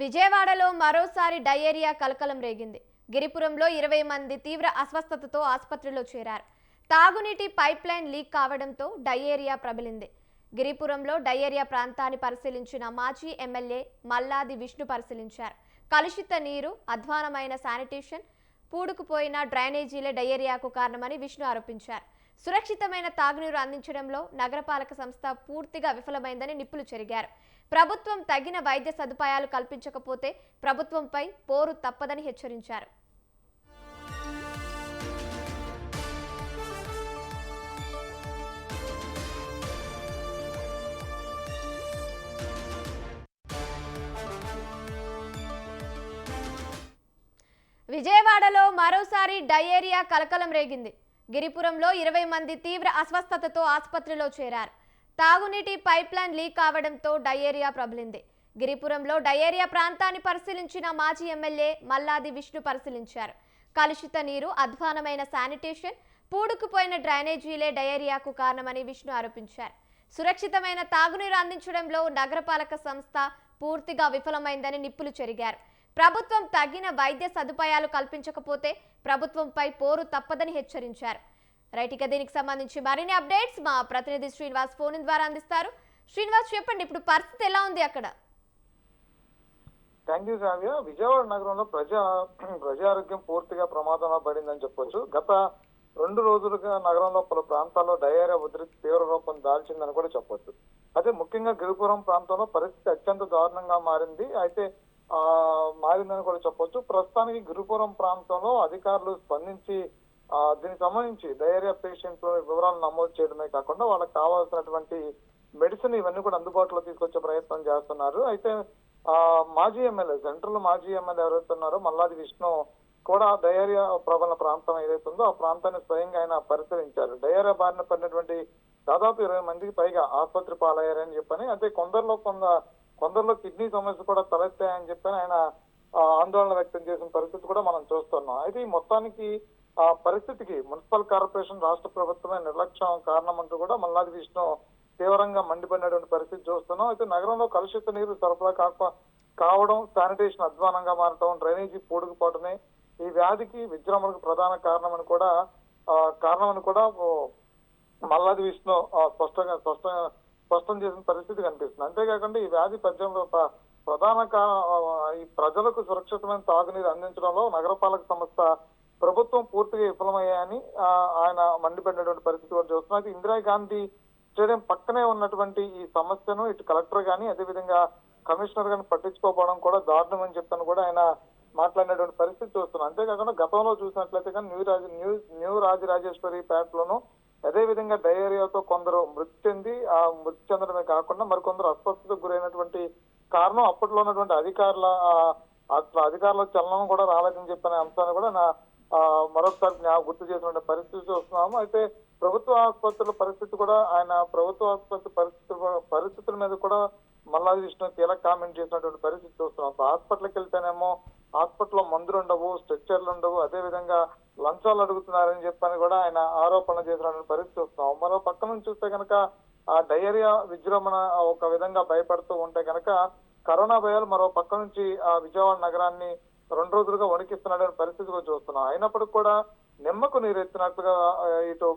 విజయవాడలో మరోసారి డయేరియా కలకలం రేగింది. గిరిపురంలో 20 మంది తీవ్ర అస్వస్థతతో ఆసుపత్రిలో చేరారు. తాగునీటి పైప్ లైన్ లీక్ కావడంతో డయేరియా ప్రబలింది. గిరిపురంలో డయేరియా ప్రాంతాన్ని పరిశీలించిన మాజీ ఎమ్మెల్యే మల్లాది విష్ణు పరిశీలించారు. కలుషిత నీరు, అధ్వానమైన శానిటేషన్, పూడుకుపోయిన డ్రైనేజీలే డయేరియాకు కారణమని విష్ణు ఆరోపించారు. సురక్షితమైన తాగునీరు అందించడంలో నగరపాలక సంస్థ పూర్తిగా విఫలమైందని నిప్పులు చెరిగారు. ప్రభుత్వం తగిన వైద్య సదుపాయాలు కల్పించకపోతే ప్రభుత్వంపై పోరు తప్పదని హెచ్చరించారు. విజయవాడలో మరోసారి డయేరియా కలకలం రేగింది. గిరిపురంలో 20 మంది తీవ్ర అస్వస్థతతో ఆసుపత్రిలో చేరారు. తాగునీటి పైప్ లైన్ లీక్ కావడంతో డయేరియా ప్రబలింది. గిరిపురంలో డయేరియా ప్రాంతాన్ని పరిశీలించిన మాజీ ఎమ్మెల్యే మల్లాది విష్ణు పరిశీలించారు. కలుషిత నీరు, అధ్వానమైన శానిటేషన్, పూడుకుపోయిన డ్రైనేజీలే డయేరియాకు కారణమని విష్ణు ఆరోపించారు. సురక్షితమైన తాగునీరు అందించడంలో నగరపాలక సంస్థ పూర్తిగా విఫలమైందని నిప్పులు చెరిగారు. ప్రభుత్వం తగిన వైద్య సదుపాయాలు కల్పించకపోతే ప్రభుత్వంపై పోరు తప్పదని హెచ్చరించారు. రైట్, ఇక దీనికి సంబంధించి మరిన్ని అప్డేట్స్ మా ప్రతినిధి శ్రీనివాస్ ఫోన్ ద్వారా అందిస్తారు. శ్రీనివాస్, చెప్పండి, ఇప్పుడు పరిస్థితి ఎలా ఉంది అక్కడ? Thank you Savya. విజయవాడ నగరంలో ప్రజారోగ్యం పూర్తిగా ప్రమాదంలో పడిందని చెప్పొచ్చు. గత 2 రోజులుగా నగరంలో పలు ప్రాంతాల్లో డయేరియా ఉధృతి తీవ్ర రూపం దాల్చిందని కూడా చెప్పొచ్చు. అయితే ముఖ్యంగా గిరిపురం ప్రాంతంలో పరిస్థితి అత్యంత దారుణంగా మారిందని కూడా చెప్పొచ్చు. ప్రస్తుతానికి గిరిపురం ప్రాంతంలో అధికారులు స్పందించి దీనికి సంబంధించి డయేరియా పేషెంట్ల వివరాలు నమోదు చేయడమే కాకుండా వాళ్ళకి కావాల్సినటువంటి మెడిసిన్ ఇవన్నీ కూడా అందుబాటులో తీసుకొచ్చే ప్రయత్నం చేస్తున్నారు. అయితే మాజీ ఎమ్మెల్యే, సెంట్రల్ మాజీ ఎమ్మెల్యే ఎవరైతే ఉన్నారో మల్లాది విష్ణు కూడా డయేరియా ప్రబల ప్రాంతం ఏదైతే ఉందో ఆ ప్రాంతాన్ని స్వయంగా ఆయన పరిశీలించారు. డయేరియా బారిన పడినటువంటి దాదాపు 20 మందికి పైగా ఆసుపత్రి పాలయ్యారని చెప్పని, అంటే కొందరిలో కిడ్నీ సమస్య కూడా తలెత్తాయని చెప్పని ఆయన ఆందోళన వ్యక్తం చేసిన పరిస్థితి కూడా మనం చూస్తున్నాం. అయితే ఈ మొత్తానికి ఆ పరిస్థితికి మున్సిపల్ కార్పొరేషన్, రాష్ట్ర ప్రభుత్వమే నిర్లక్ష్యం కారణం అంటూ కూడా మల్లాది విష్ణు తీవ్రంగా మండిపడినటువంటి పరిస్థితి చూస్తున్నాం. అయితే నగరంలో కలుషిత నీరు సరఫరా కావడం, శానిటేషన్ అధ్వానంగా మారటం, డ్రైనేజీ పూడుకుపోవడమే ఈ వ్యాధికి, విజృంభణకు ప్రధాన కారణమని కూడా మల్లాది విష్ణు స్పష్టం చేసిన పరిస్థితి కనిపిస్తుంది. అంతేకాకుండా ఈ వ్యాధి ప్రధాన ఈ ప్రజలకు సురక్షితమైన తాగునీరు అందించడంలో నగరపాలక సంస్థ, ప్రభుత్వం పూర్తిగా విఫలమయ్యాయని ఆయన మండిపడినటువంటి పరిస్థితి కూడా చూస్తున్నాం. అయితే ఇందిరాగాంధీ స్టేడియం పక్కనే ఉన్నటువంటి ఈ సమస్యను ఇటు కలెక్టర్ గానీ అదేవిధంగా కమిషనర్ గాని పట్టించుకోకపోవడం కూడా దారుణం అని చెప్పని కూడా ఆయన మాట్లాడినటువంటి పరిస్థితి చూస్తున్నాం. అంతేకాకుండా గతంలో చూసినట్లయితే కానీ న్యూ రాజరాజేశ్వరి పేటలోను అదేవిధంగా డయేరియాతో కొందరు మృతి చెందడమే కాకుండా మరికొందరు అస్వస్థతకు గురైనటువంటి కారణం అప్పట్లో ఉన్నటువంటి అధికారుల చలనం కూడా రాలేదని చెప్పిన అంశాన్ని కూడా మరొకసారి గుర్తు చేసిన పరిస్థితి చూస్తున్నాము. అయితే ప్రభుత్వ ఆసుపత్రుల పరిస్థితి కూడా ప్రభుత్వ ఆసుపత్రి పరిస్థితుల మీద కూడా మల్లాది విష్ణు కీలక కామెంట్ చేసినటువంటి పరిస్థితి చూస్తున్నాం. హాస్పిటల్కి వెళ్తేనేమో హాస్పిటల్లో మందులు ఉండవు, స్ట్రెచ్చర్లు ఉండవు, అదేవిధంగా లంచాలు అడుగుతున్నారని చెప్పని కూడా ఆయన ఆరోపణ చేసినటువంటి పరిస్థితి చూస్తున్నాం. మరో పక్క నుంచి చూస్తే కనుక ఆ డయేరియా విజృంభణ ఒక విధంగా భయపడుతూ ఉంటే కనుక కరోనా భయాలు మరో పక్క నుంచి ఆ విజయవాడ నగరాన్ని 2 రోజులుగా వణికిస్తున్న పరిస్థితి కూడా చూస్తున్నాం. అయినప్పటికీ కూడా నిమ్మకు నీరెత్తినట్లుగా ఇటు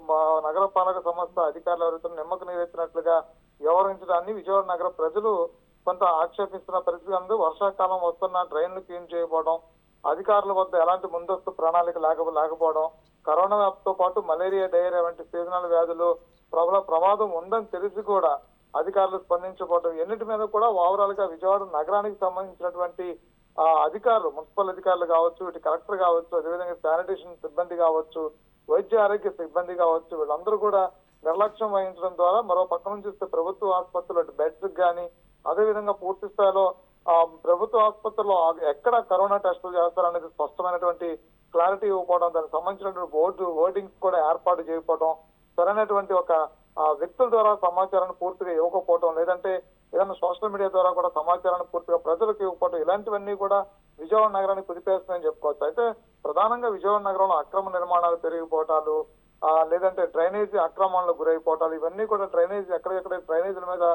నగర పాలక సంస్థ అధికారులు ఎవరైతే నిమ్మకు నీరెత్తినట్లుగా వ్యవహరించడాన్ని విజయవాడ నగర ప్రజలు కొంత ఆక్షేపిస్తున్న పరిస్థితి ఉంది. వర్షాకాలం వస్తున్న డ్రైన్లు క్లీన్ చేయకపోవడం, అధికారుల వద్ద ఎలాంటి ముందస్తు ప్రణాళిక లేకపోవడం, కరోనా వ్యాప్తితో పాటు మలేరియా, డయేరియా వంటి సీజనల్ వ్యాధులు ప్రమాదం ఉందని తెలిసి కూడా అధికారులు స్పందించకపోవడం, ఎన్నిటి మీద కూడా ఓవరాల్ గా విజయవాడ నగరానికి సంబంధించినటువంటి అధికారులు, మున్సిపల్ అధికారులు కావచ్చు, ఇటు కలెక్టర్ కావచ్చు, అదేవిధంగా శానిటేషన్ సిబ్బంది కావచ్చు, వైద్య ఆరోగ్య సిబ్బంది కావచ్చు, వీళ్ళందరూ కూడా నిర్లక్ష్యం వహించడం ద్వారా మరో పక్క నుంచి చూస్తే ప్రభుత్వ ఆసుపత్రులు బెడ్స్ కానీ అదేవిధంగా పూర్తి స్థాయిలో ప్రభుత్వ ఆసుపత్రుల్లో ఎక్కడ కరోనా టెస్టులు చేస్తారనేది స్పష్టమైనటువంటి క్లారిటీ ఇవ్వకపోవడం, దానికి సంబంధించినటువంటి హోర్డింగ్స్ కూడా ఏర్పాటు చేయకపోవడం, సరైనటువంటి ఒక వ్యక్తుల ద్వారా సమాచారాన్ని పూర్తిగా ఇవ్వకపోవడం, లేదంటే ఏదైనా సోషల్ మీడియా ద్వారా కూడా సమాచారాన్ని పూర్తిగా ప్రజలకు ఇవ్వకపోవడం, ఇలాంటివన్నీ కూడా విజయవాడ నగరాన్ని కుదిపేస్తున్నాయని చెప్పుకోవచ్చు. అయితే ప్రధానంగా విజయవాడ నగరంలో అక్రమ నిర్మాణాలు పెరిగిపోవటాలు, లేదంటే డ్రైనేజీ అక్రమాలకు గురైపోవటాలు, ఇవన్నీ కూడా ఎక్కడెక్కడ డ్రైనేజీల మీద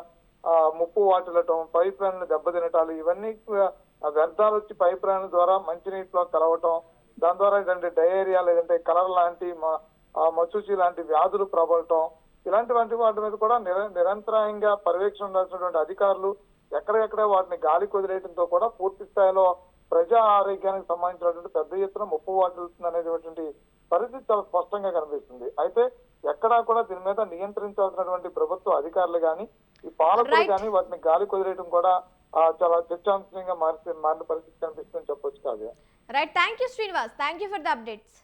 ముప్పు వాటిల్లటం, పైప్ లైన్లు దెబ్బతినటాలు, ఇవన్నీ ఆ వ్యర్థాలు వచ్చి పైప్ లైన్ ద్వారా మంచినీటిలో కలవటం, దాని ద్వారా ఏంటంటే డయేరియా లేదంటే కలర్ లాంటి మసూచి లాంటి వ్యాధులు ప్రబలటం, ఇలాంటి వాటి మీద కూడా నిరంతరాయంగా పర్యవేక్షణ ఉండాల్సినటువంటి అధికారులు ఎక్కడెక్కడ వాటిని గాలి కుదిరేయడంతో కూడా పూర్తి స్థాయిలో ప్రజా ఆరోగ్యానికి సంబంధించినటువంటి పెద్ద ఎత్తున ముప్పు వాటిల్తుంది అనేటువంటి పరిస్థితి చాలా స్పష్టంగా కనిపిస్తుంది. అయితే ఎక్కడా కూడా దీని మీద నియంత్రించాల్సినటువంటి ప్రభుత్వ అధికారులు కానీ ఈ పాలకులు కానీ వాటిని గాలి కుదిరేయడం కూడా చాలా చర్చాంశంగా మారిన పరిస్థితి కనిపిస్తుందని చెప్పొచ్చు కాదు. Right, thank you Srinivas, thank you for the updates.